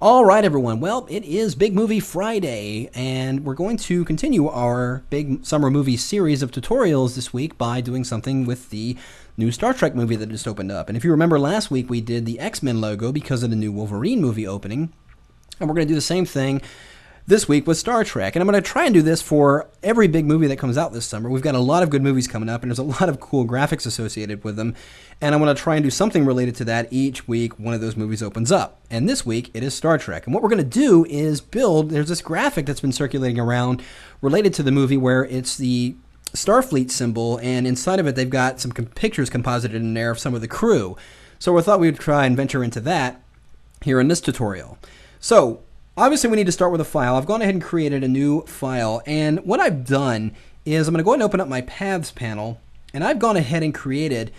All right, everyone. Well, it is Big Movie Friday, and we're going to continue our big summer movie series of tutorials this week by doing something with the new Star Trek movie that just opened up. And if you remember last week, we did the X-Men logo because of the new Wolverine movie opening, and we're going to do the same thing this week with Star Trek. And I'm going to try and do this for every big movie that comes out this summer. We've got a lot of good movies coming up, and there's a lot of cool graphics associated with them. And I'm going to try and do something related to that each week one of those movies opens up. And this week, it is Star Trek. And what we're going to do is there's this graphic that's been circulating around related to the movie where it's the Starfleet symbol, and inside of it, they've got some pictures composited in there of some of the crew. So we thought we'd try and venture into that here in this tutorial. So obviously, we need to start with a file. I've gone ahead and created a new file, and what I've done is I'm going to go ahead and open up my Paths panel, and I've gone ahead and created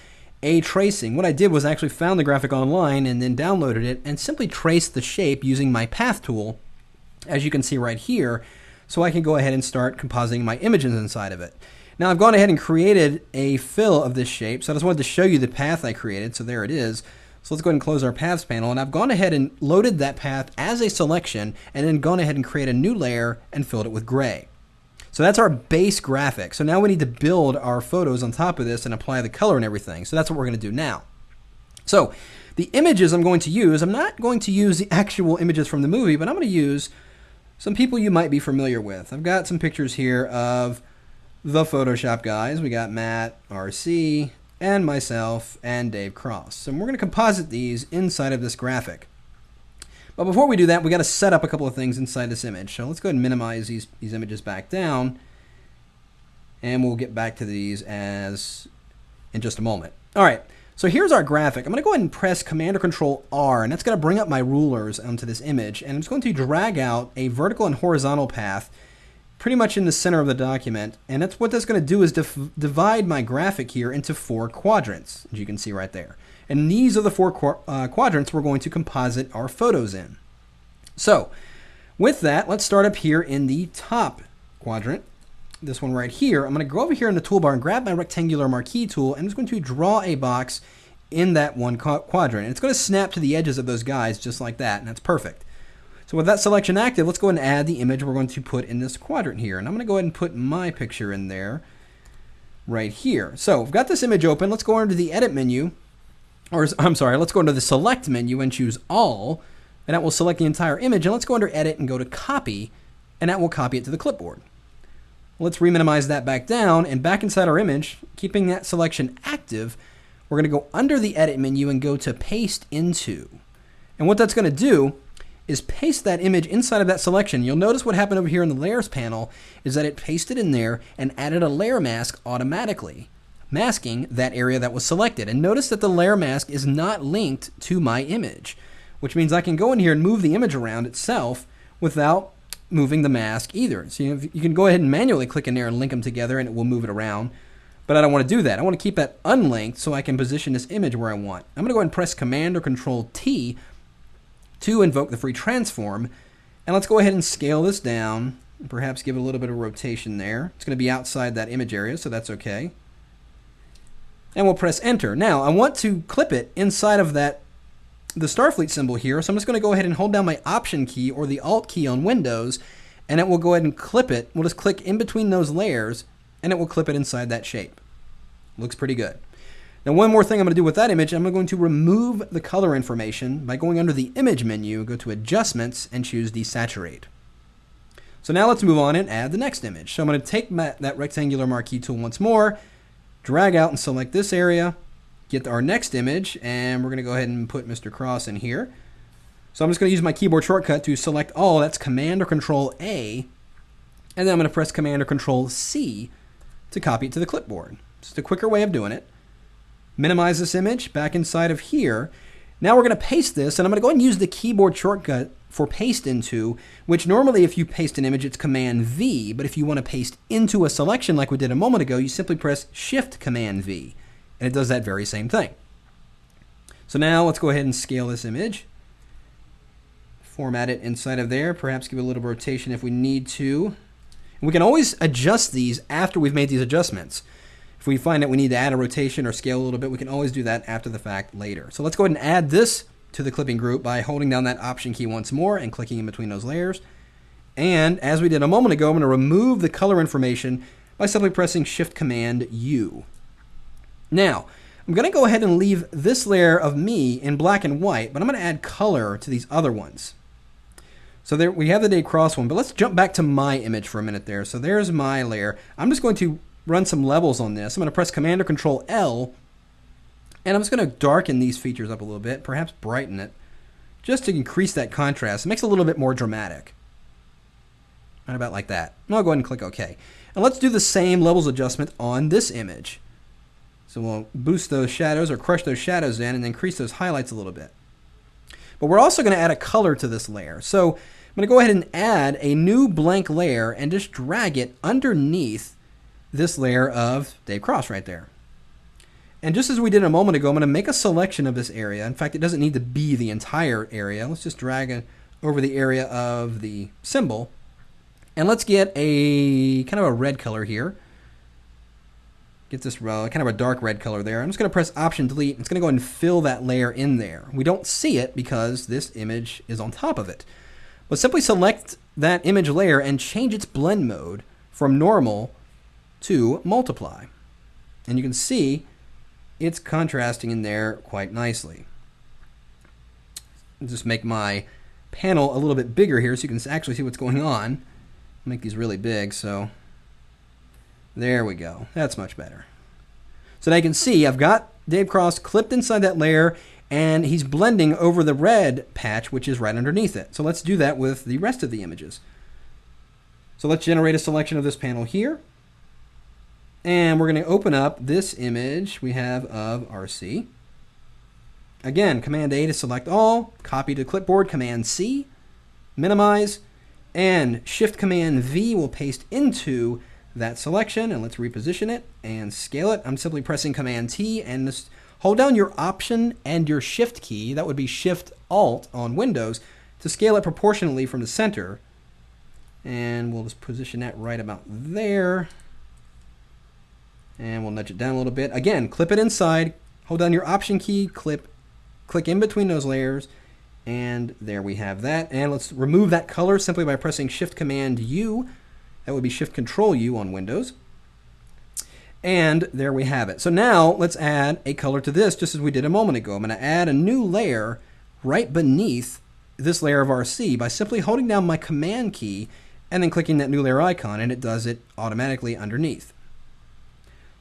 a tracing. What I did was actually found the graphic online and then downloaded it and simply traced the shape using my Path tool, as you can see right here, so I can go ahead and start compositing my images inside of it. Now, I've gone ahead and created a fill of this shape, so I just wanted to show you the path I created, so there it is. So let's go ahead and close our Paths panel, and I've gone ahead and loaded that path as a selection and then gone ahead and create a new layer and filled it with gray. So that's our base graphic. So now we need to build our photos on top of this and apply the color and everything. So that's what we're going to do now. So the images I'm going to use, I'm not going to use the actual images from the movie, but I'm going to use some people you might be familiar with. I've got some pictures here of the Photoshop guys. We got Matt, RC, and myself, and Dave Cross. And we're going to composite these inside of this graphic. But before we do that, we got to set up a couple of things inside this image. So let's go ahead and minimize these images back down, and we'll get back to these in just a moment. All right, so here's our graphic. I'm going to go ahead and press Command or Control R, and that's going to bring up my rulers onto this image, and I'm just going to drag out a vertical and horizontal path pretty much in the center of the document, and what that's going to do is divide my graphic here into 4 quadrants, as you can see right there. And these are the 4 quadrants we're going to composite our photos in. So with that, let's start up here in the top quadrant, this one right here. I'm going to go over here in the toolbar and grab my rectangular marquee tool, and I'm just going to draw a box in that one quadrant. And it's going to snap to the edges of those guys just like that, and that's perfect. So with that selection active, let's go ahead and add the image we're going to put in this quadrant here. And I'm going to go ahead and put my picture in there right here. So we've got this image open. Let's go into the Edit menu, let's go into the Select menu and choose All, and that will select the entire image. And let's go under Edit and go to Copy, and that will copy it to the clipboard. Let's reminimize that back down, and back inside our image, keeping that selection active, we're going to go under the Edit menu and go to Paste Into. And what that's going to do is paste that image inside of that selection. You'll notice what happened over here in the Layers panel is that it pasted in there and added a layer mask automatically, masking that area that was selected. And notice that the layer mask is not linked to my image, which means I can go in here and move the image around itself without moving the mask either. So you can go ahead and manually click in there and link them together and it will move it around. But I don't want to do that. I want to keep that unlinked so I can position this image where I want. I'm going to go ahead and press Command or Control T to invoke the free transform, and let's go ahead and scale this down and perhaps give it a little bit of rotation there. It's going to be outside that image area, so that's okay. And we'll press Enter. Now I want to clip it inside of the Starfleet symbol here, so I'm just going to go ahead and hold down my Option key or the Alt key on Windows, and it will go ahead and clip it. We'll just click in between those layers and it will clip it inside that shape. Looks pretty good. Now, one more thing I'm going to do with that image, I'm going to remove the color information by going under the Image menu, go to Adjustments, and choose Desaturate. So now let's move on and add the next image. So I'm going to take that rectangular marquee tool once more, drag out and select this area, get our next image, and we're going to go ahead and put Mr. Cross in here. So I'm just going to use my keyboard shortcut to select all. That's Command or Control A, and then I'm going to press Command or Control C to copy it to the clipboard. Just a quicker way of doing it. Minimize this image back inside of here. Now we're going to paste this, and I'm going to go ahead and use the keyboard shortcut for Paste Into, which normally if you paste an image, it's Command V, but if you want to paste into a selection like we did a moment ago, you simply press Shift Command V, and it does that very same thing. So now let's go ahead and scale this image. Format it inside of there, perhaps give it a little rotation if we need to. And we can always adjust these after we've made these adjustments. If we find that we need to add a rotation or scale a little bit, we can always do that after the fact later. So let's go ahead and add this to the clipping group by holding down that Option key once more and clicking in between those layers. And as we did a moment ago, I'm going to remove the color information by simply pressing Shift-Command-U. Now, I'm going to go ahead and leave this layer of me in black and white, but I'm going to add color to these other ones. So there we have the Dave Cross one, but let's jump back to my image for a minute there. So there's my layer. I'm just going to run some levels on this. I'm going to press Command or Control L, and I'm just going to darken these features up a little bit, perhaps brighten it, just to increase that contrast. It makes it a little bit more dramatic. Right about like that. And I'll go ahead and click OK. And let's do the same levels adjustment on this image. So we'll boost those shadows or crush those shadows in and increase those highlights a little bit. But we're also going to add a color to this layer. So I'm going to go ahead and add a new blank layer and just drag it underneath this layer of Dave Cross right there. And just as we did a moment ago, I'm going to make a selection of this area. In fact, it doesn't need to be the entire area. Let's just drag it over the area of the symbol. And let's get a kind of a red color here. Get this kind of a dark red color there. I'm just going to press Option Delete. It's going to go ahead and fill that layer in there. We don't see it because this image is on top of it. But simply select that image layer and change its blend mode from normal to multiply. And you can see it's contrasting in there quite nicely. I'll just make my panel a little bit bigger here so you can actually see what's going on. Make these really big, so there we go. That's much better. So now you can see I've got Dave Cross clipped inside that layer, and he's blending over the red patch, which is right underneath it. So let's do that with the rest of the images. So let's generate a selection of this panel here. And we're going to open up this image we have of RC. Again, Command A to select all, copy to clipboard, Command C, minimize, and Shift-Command V will paste into that selection. And let's reposition it and scale it. I'm simply pressing Command T and just hold down your Option and your Shift key, that would be Shift-Alt on Windows, to scale it proportionally from the center. And we'll just position that right about there. And we'll nudge it down a little bit. Again, clip it inside, hold down your Option key, click in between those layers, and there we have that. And let's remove that color simply by pressing Shift-Command-U. That would be Shift-Control-U on Windows. And there we have it. So now let's add a color to this just as we did a moment ago. I'm going to add a new layer right beneath this layer of RC by simply holding down my Command key and then clicking that new layer icon, and it does it automatically underneath.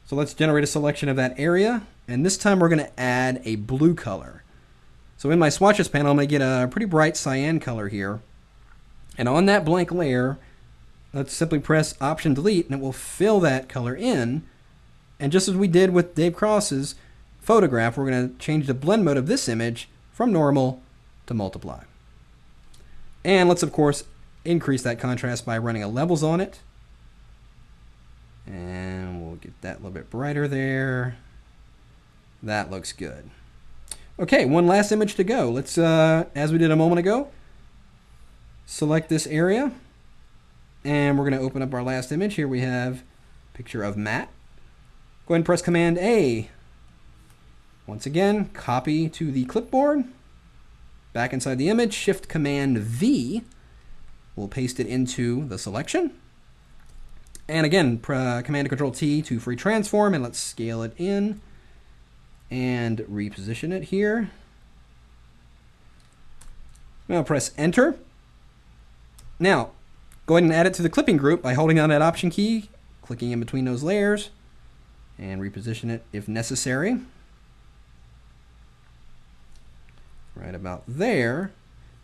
So let's generate a selection of that area, and this time we're going to add a blue color. So in my swatches panel, I'm going to get a pretty bright cyan color here. And on that blank layer, let's simply press Option Delete, and it will fill that color in. And just as we did with Dave Cross's photograph, we're going to change the blend mode of this image from normal to multiply. And let's, of course, increase that contrast by running a levels on it. And we'll get that a little bit brighter there. That looks good. Okay, one last image to go. Let's, as we did a moment ago, select this area. And we're going to open up our last image. Here we have a picture of Matt. Go ahead and press Command A. Once again, copy to the clipboard. Back inside the image, Shift-Command V. We'll paste it into the selection. And again, Command Control T to free transform, and let's scale it in and reposition it here. Now press Enter. Now, go ahead and add it to the clipping group by holding down that Option key, clicking in between those layers, and reposition it if necessary. Right about there.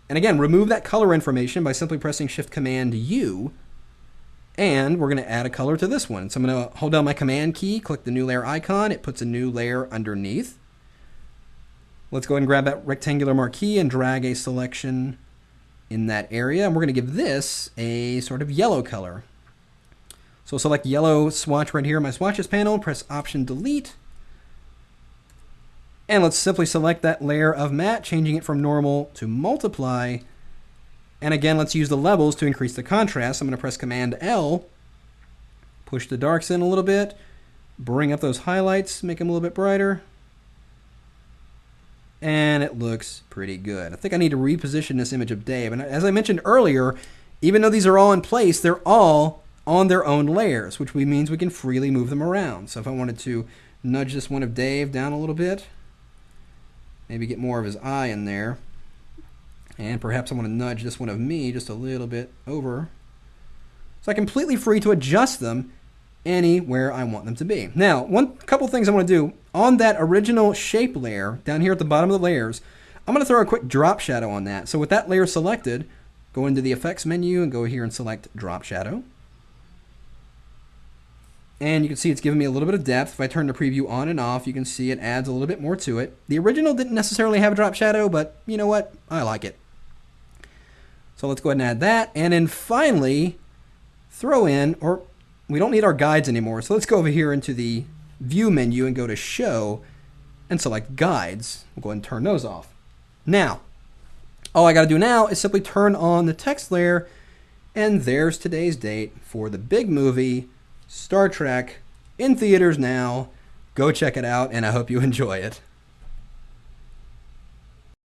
And again, remove that color information by simply pressing Shift-Command-U. And we're going to add a color to this one. So I'm going to hold down my Command key, click the new layer icon. It puts a new layer underneath. Let's go ahead and grab that rectangular marquee and drag a selection in that area. And we're going to give this a sort of yellow color. So select yellow swatch right here in my swatches panel, press Option Delete. And let's simply select that layer of matte, changing it from normal to multiply. And again, let's use the levels to increase the contrast. I'm going to press Command L, push the darks in a little bit, bring up those highlights, make them a little bit brighter. and it looks pretty good. I think I need to reposition this image of Dave. And as I mentioned earlier, even though these are all in place, they're all on their own layers, which means we can freely move them around. So if I wanted to nudge this one of Dave down a little bit, maybe get more of his eye in there, and perhaps I want to nudge this one of me just a little bit over. So I'm completely free to adjust them anywhere I want them to be. Now, couple things I want to do on that original shape layer down here at the bottom of the layers, I'm going to throw a quick drop shadow on that. So with that layer selected, go into the effects menu and go here and select drop shadow. And you can see it's giving me a little bit of depth. If I turn the preview on and off, you can see it adds a little bit more to it. The original didn't necessarily have a drop shadow, but you know what? I like it. So let's go ahead and add that. And then finally, throw in, or we don't need our guides anymore. So let's go over here into the view menu and go to show and select guides. We'll go ahead and turn those off. Now, all I got to do now is simply turn on the text layer, and there's today's date for the big movie Star Trek, in theaters now. Go check it out, and I hope you enjoy it.